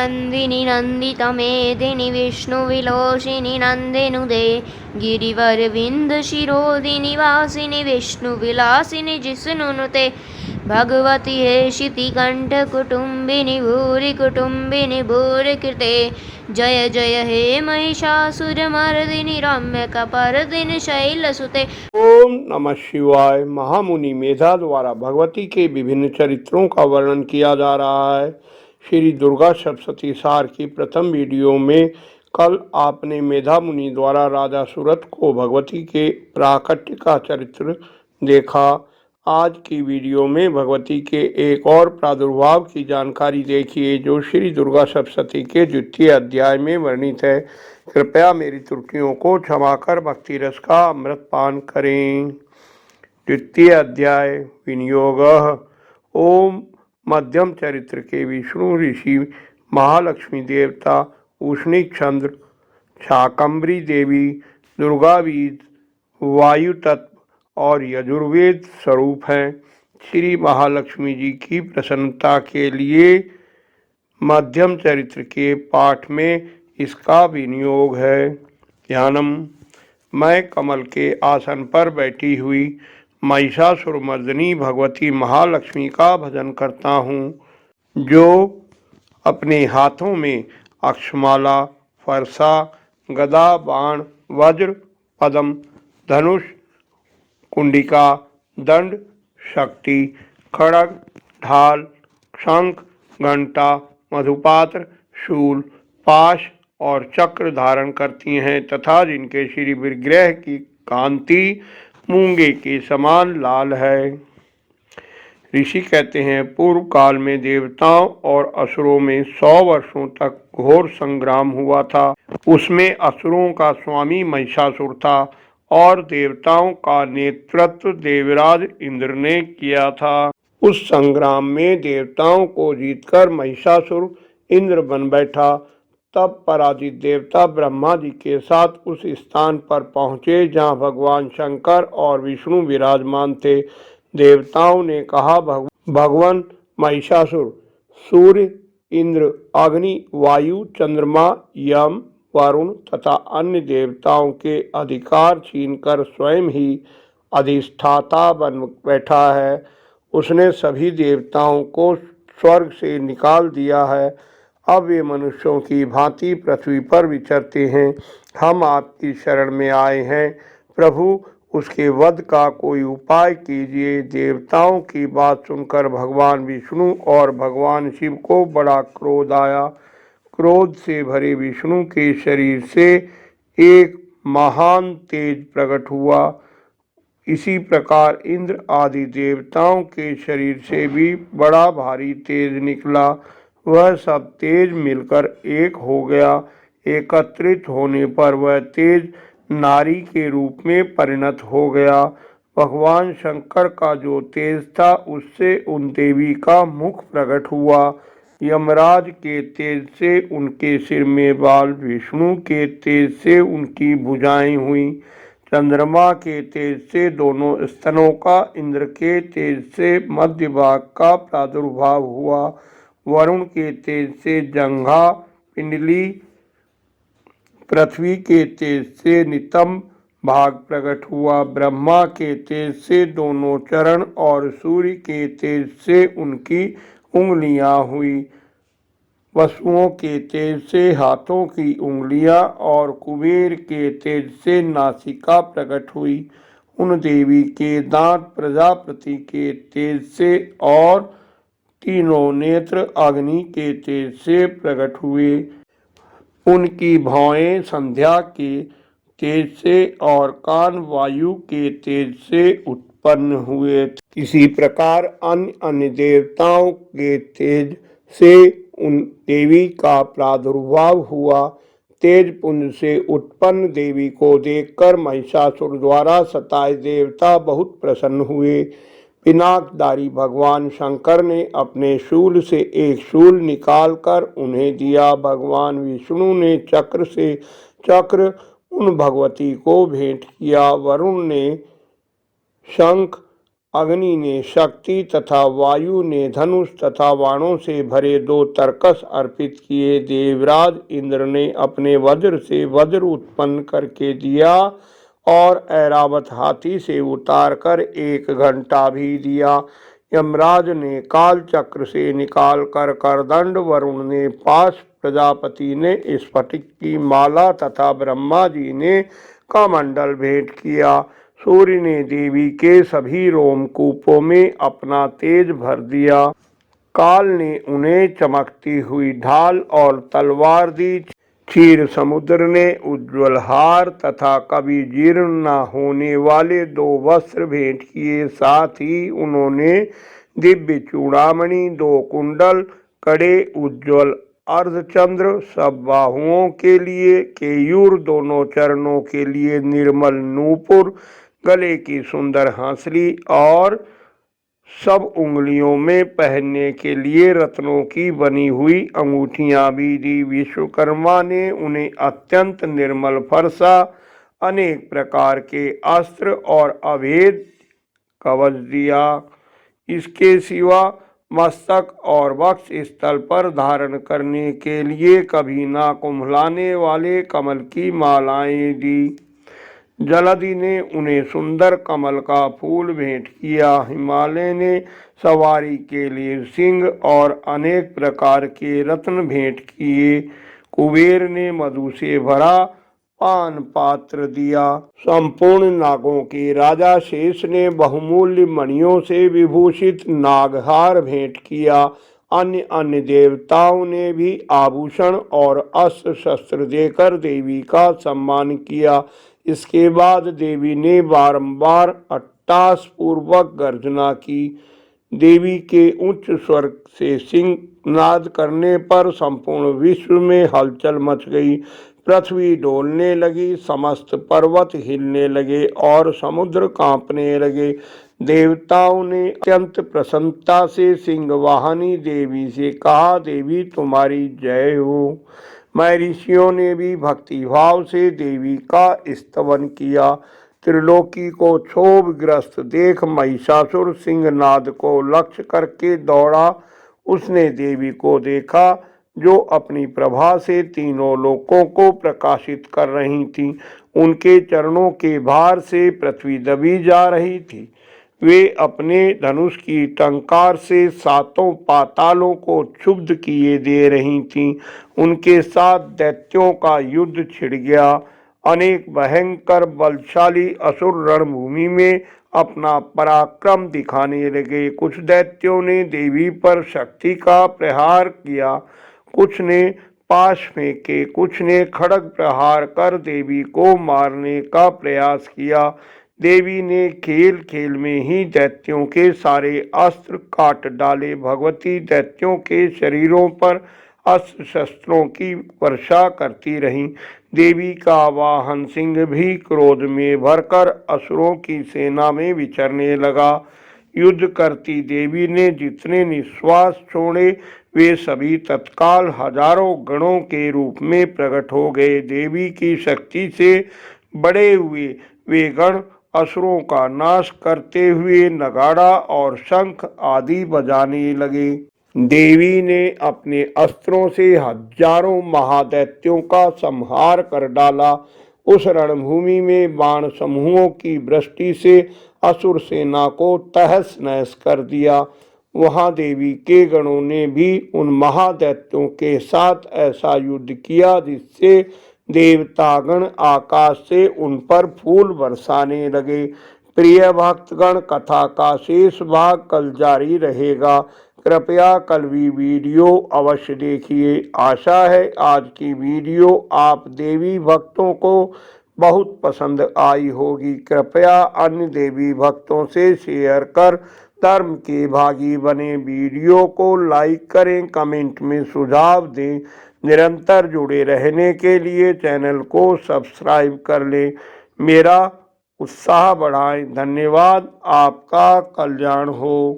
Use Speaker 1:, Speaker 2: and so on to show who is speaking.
Speaker 1: नन्दिनि नन्दितमेदिनि विष्णुविलोचिनि नन्दिनुदे गिरिवरविन्दशिरोदिनि वासिनि विष्णुविलासिनि जिष्णुनुते भगवति हेशिति कण्ठकुटुम्बिनि भूरि कुटुम्बिनि भूरिकृते जय जय हे महिषासुरमर्दिनि रम्यकपर्दिनि शैलसुते।
Speaker 2: ओम नमः शिवाय। महामुनि मेधा द्वारा भगवती के विभिन्न चरित्रों का वर्णन किया जा रहा है। श्री दुर्गा सप्तशती सार की प्रथम वीडियो में कल आपने मेधा मुनि द्वारा राजा सूरत को भगवती के प्राकट्य का चरित्र देखा। आज की वीडियो में भगवती के एक और प्रादुर्भाव की जानकारी देखिए जो श्री दुर्गा सप्तशती के द्वितीय अध्याय में वर्णित है। कृपया मेरी त्रुटियों को क्षमा कर भक्ति रस का अमृत पान करें। द्वितीय अध्याय विनियोग। ओम मध्यम चरित्र के विष्णु ऋषि महालक्ष्मी देवता उष्णिक चंद्र शाकंभरी देवी दुर्गा बीज वायु तत्व और यजुर्वेद स्वरूप हैं। श्री महालक्ष्मी जी की प्रसन्नता के लिए मध्यम चरित्र के पाठ में इसका विनियोग है। ध्यानम। मैं कमल के आसन पर बैठी हुई महिषासुरमर्दिनी भगवती महालक्ष्मी का भजन करता हूँ, जो अपने हाथों में अक्षमाला, फरसा, गदा, बाण, वज्र, पद्म, धनुष, कुंडिका, दंड, शक्ति, खड्ग, ढाल, शंख, घंटा, मधुपात्र, शूल, पाश और चक्र धारण करती हैं तथा जिनके श्री विग्रह की कांति मूंगे के समान लाल है। ऋषि कहते हैं, पूर्व काल में देवताओं और असुरों में 100 वर्षों तक घोर संग्राम हुआ था। उसमें असुरों का स्वामी महिषासुर था और देवताओं का नेतृत्व देवराज इंद्र ने किया था। उस संग्राम में देवताओं को जीतकर महिषासुर इंद्र बन बैठा। तब पराजित देवता ब्रह्मा जी के साथ उस स्थान पर पहुँचे जहाँ भगवान शंकर और विष्णु विराजमान थे। देवताओं ने कहा, भगवान महिषासुर सूर्य, इंद्र, अग्नि, वायु, चंद्रमा, यम, वरुण तथा अन्य देवताओं के अधिकार छीनकर स्वयं ही अधिष्ठाता बन बैठा है। उसने सभी देवताओं को स्वर्ग से निकाल दिया है। अब वे मनुष्यों की भांति पृथ्वी पर विचरते हैं। हम आपकी शरण में आए हैं प्रभु, उसके वध का कोई उपाय कीजिए। देवताओं की बात सुनकर भगवान विष्णु और भगवान शिव को बड़ा क्रोध आया। क्रोध से भरे विष्णु के शरीर से एक महान तेज प्रकट हुआ। इसी प्रकार इंद्र आदि देवताओं के शरीर से भी बड़ा भारी तेज निकला। वह सब तेज मिलकर एक हो गया। एकत्रित होने पर वह तेज नारी के रूप में परिणत हो गया। भगवान शंकर का जो तेज था उससे उन देवी का मुख प्रकट हुआ। यमराज के तेज से उनके सिर में बाल, विष्णु के तेज से उनकी भुजाएं हुई, चंद्रमा के तेज से दोनों स्तनों का, इंद्र के तेज से मध्य भाग का प्रादुर्भाव हुआ, वरुण के तेज से जंघा पिंडली, पृथ्वी के तेज से नितंब भाग प्रकट हुआ, ब्रह्मा के तेज से दोनों चरण और सूर्य के तेज से उनकी उंगलियां हुई, वसुओं के तेज से हाथों की उंगलियां और कुबेर के तेज से नासिका प्रकट हुई। उन देवी के दांत प्रजापति के तेज से और तीनों नेत्र अग्नि के तेज से प्रकट हुए। उनकी भौएं संध्या के तेज से और कान वायु के तेज से उत्पन्न हुए। इसी प्रकार अन्य अन्य देवताओं के तेज से उन देवी का प्रादुर्भाव हुआ। तेज पुंज से उत्पन्न देवी को देखकर महिषासुर द्वारा सताए देवता बहुत प्रसन्न हुए। पिनाकधारी भगवान शंकर ने अपने शूल से एक शूल निकालकर उन्हें दिया। भगवान विष्णु ने चक्र से चक्र उन भगवती को भेंट किया। वरुण ने शंख, अग्नि ने शक्ति तथा वायु ने धनुष तथा बाणों से भरे 2 तरकस अर्पित किए। देवराज इंद्र ने अपने वज्र से वज्र उत्पन्न करके दिया और ऐरावत हाथी से उतारकर 1 घंटा भी दिया। यमराज ने काल चक्र से निकाल कर करदंड, वरुण ने पाश, प्रजापति ने स्फटिक की माला तथा ब्रह्मा जी ने कमंडल भेंट किया। सूर्य ने देवी के सभी रोमकूपों में अपना तेज भर दिया। काल ने उन्हें चमकती हुई ढाल और तलवार दी। क्षीर समुद्र ने उज्ज्वल हार तथा कभी जीर्ण न होने वाले 2 वस्त्र भेंट किए। साथ ही उन्होंने दिव्य चूड़ामणि, 2 कुंडल, कड़े, उज्ज्वल अर्धचंद्र, सब बाहुओं के लिए केयूर, दोनों चरणों के लिए निर्मल नूपुर, गले की सुंदर हंसली और सब उंगलियों में पहनने के लिए रत्नों की बनी हुई अंगूठियां भी दी। विश्वकर्मा ने उन्हें अत्यंत निर्मल फरसा, अनेक प्रकार के अस्त्र और अभेद कवच दिया। इसके सिवा मस्तक और वक्ष स्थल पर धारण करने के लिए कभी ना कुम्भलाने वाले कमल की मालाएं दी। जलधि ने उन्हें सुंदर कमल का फूल भेंट किया। हिमालय ने सवारी के लिए सिंह और अनेक प्रकार के रत्न भेंट किए। कुबेर ने मधु से भरा पान पात्र दिया। संपूर्ण नागों के राजा शेष ने बहुमूल्य मणियों से विभूषित नागहार भेंट किया। अन्य अन्य देवताओं ने भी आभूषण और अस्त्र शस्त्र देकर देवी का सम्मान किया। इसके बाद देवी ने बारंबार अट्टास पूर्वक गर्जना की। देवी के उच्च स्वर से सिंहनाद करने पर संपूर्ण विश्व में हलचल मच गई। पृथ्वी डोलने लगी, समस्त पर्वत हिलने लगे और समुद्र कांपने लगे। देवताओं ने अत्यंत प्रसन्नता से सिंहवाहिनी देवी से कहा, देवी तुम्हारी जय हो। महर्षियों ने भी भक्ति भाव से देवी का स्तवन किया। त्रिलोकी को क्षोभग्रस्त देख महिषासुर सिंहनाद को लक्ष्य करके दौड़ा। उसने देवी को देखा जो अपनी प्रभा से तीनों लोकों को प्रकाशित कर रही थीं। उनके चरणों के भार से पृथ्वी दबी जा रही थी। वे अपने धनुष की टंकार से 7 पातालों को क्षुब्ध किए दे रही थीं। उनके साथ दैत्यों का युद्ध छिड़ गया। अनेक भयंकर बलशाली असुर रणभूमि में अपना पराक्रम दिखाने लगे। कुछ दैत्यों ने देवी पर शक्ति का प्रहार किया, कुछ ने पाश फेंके, कुछ ने खड्ग प्रहार कर देवी को मारने का प्रयास किया। देवी ने खेल खेल में ही दैत्यों के सारे अस्त्र काट डाले। भगवती दैत्यों के शरीरों पर अस्त्र शस्त्रों की वर्षा करती रहीं। देवी का वाहन सिंह भी क्रोध में भरकर असुरों की सेना में विचरने लगा। युद्ध करती देवी ने जितने निश्वास छोड़े वे सभी तत्काल हजारों गणों के रूप में प्रकट हो गए। देवी की शक्ति से बड़े हुए वे गण असुरों का नाश करते हुए नगाड़ा और शंख आदि बजाने लगे। देवी ने अपने अस्त्रों से हजारों महादैत्यों का संहार कर डाला। उस रणभूमि में बाण समूहों की वृष्टि से असुर सेना को तहस नहस कर दिया। वहां देवी के गणों ने भी उन महादैत्यों के साथ ऐसा युद्ध किया जिससे देवतागण आकाश से उन पर फूल बरसाने लगे। प्रिय भक्तगण, कथा का शेष भाग कल जारी रहेगा। कृपया कल भी वीडियो अवश्य देखिए। आशा है आज की वीडियो आप देवी भक्तों को बहुत पसंद आई होगी। कृपया अन्य देवी भक्तों से शेयर कर धर्म के भागी बने। वीडियो को लाइक करें, कमेंट में सुझाव दें। निरंतर जुड़े रहने के लिए चैनल को सब्सक्राइब कर लें। मेरा उत्साह बढ़ाएं। धन्यवाद। आपका कल्याण हो।